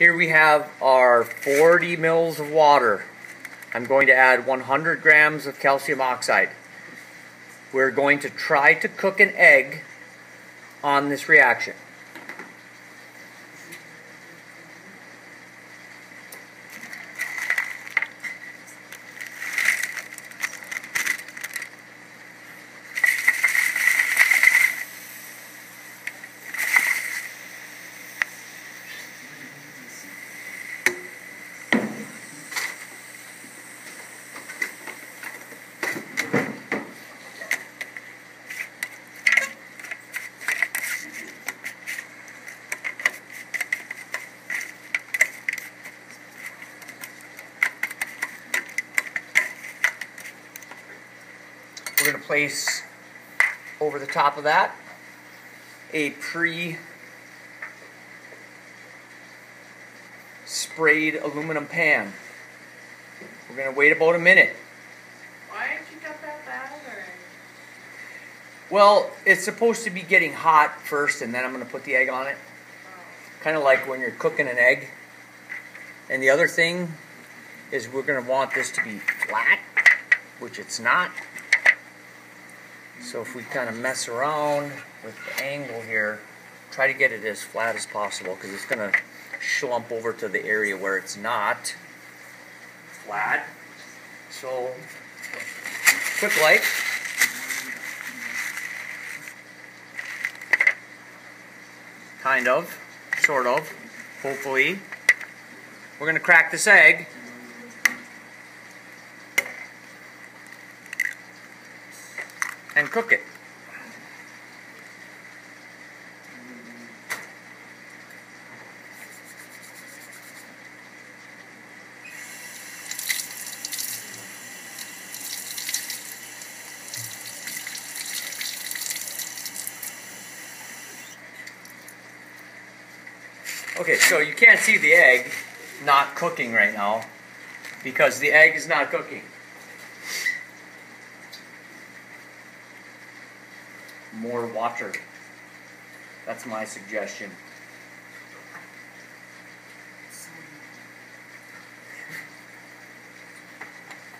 Here we have our 40 mils of water. I'm going to add 100 grams of calcium oxide. We're going to try to cook an egg on this reaction. We're going to place over the top of that a pre-sprayed aluminum pan. We're going to wait about a minute. Why didn't you cut that bad? Or? Well, it's supposed to be getting hot first, and then I'm going to put the egg on it. Kind of like when you're cooking an egg. And the other thing is we're going to want this to be flat, which it's not. So if we kind of mess around with the angle here, try to get it as flat as possible, because it's going to slump over to the area where it's not flat. So, quick light. Kind of, sort of, hopefully. We're going to crack this egg. And cook it. Okay, so you can't see the egg not cooking right now because the egg is not cooking. More water. That's my suggestion.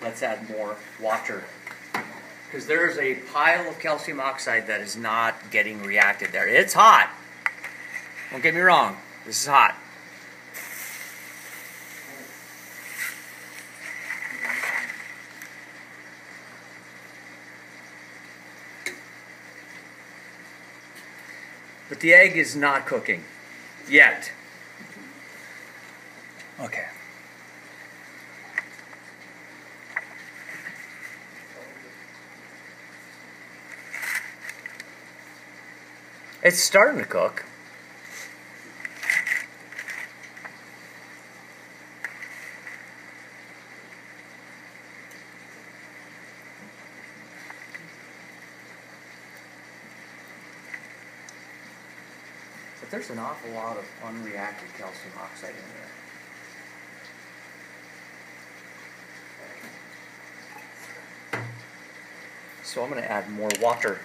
Let's add more water. Because there's a pile of calcium oxide that is not getting reacted there. It's hot. Don't get me wrong. This is hot. But the egg is not cooking yet. Okay. It's starting to cook. But there's an awful lot of unreacted calcium oxide in there. So I'm going to add more water.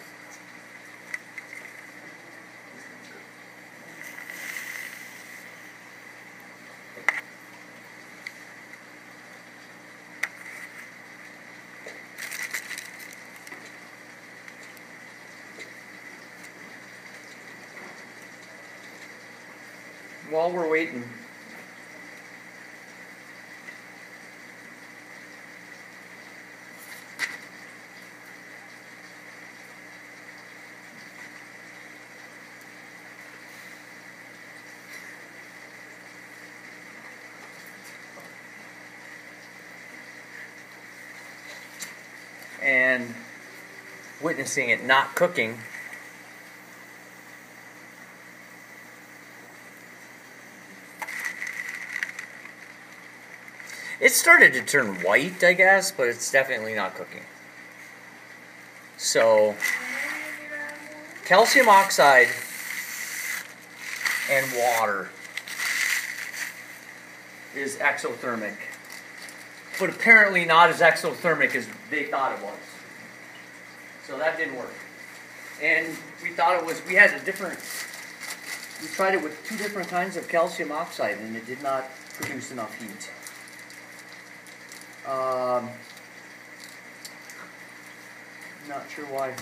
While we're waiting, and witnessing it not cooking, it started to turn white, I guess, but it's definitely not cooking. So, calcium oxide and water is exothermic, but apparently not as exothermic as they thought it was. So that didn't work. And we thought it was, we had a different we tried it with 2 different kinds of calcium oxide and it did not produce enough heat. Not sure why.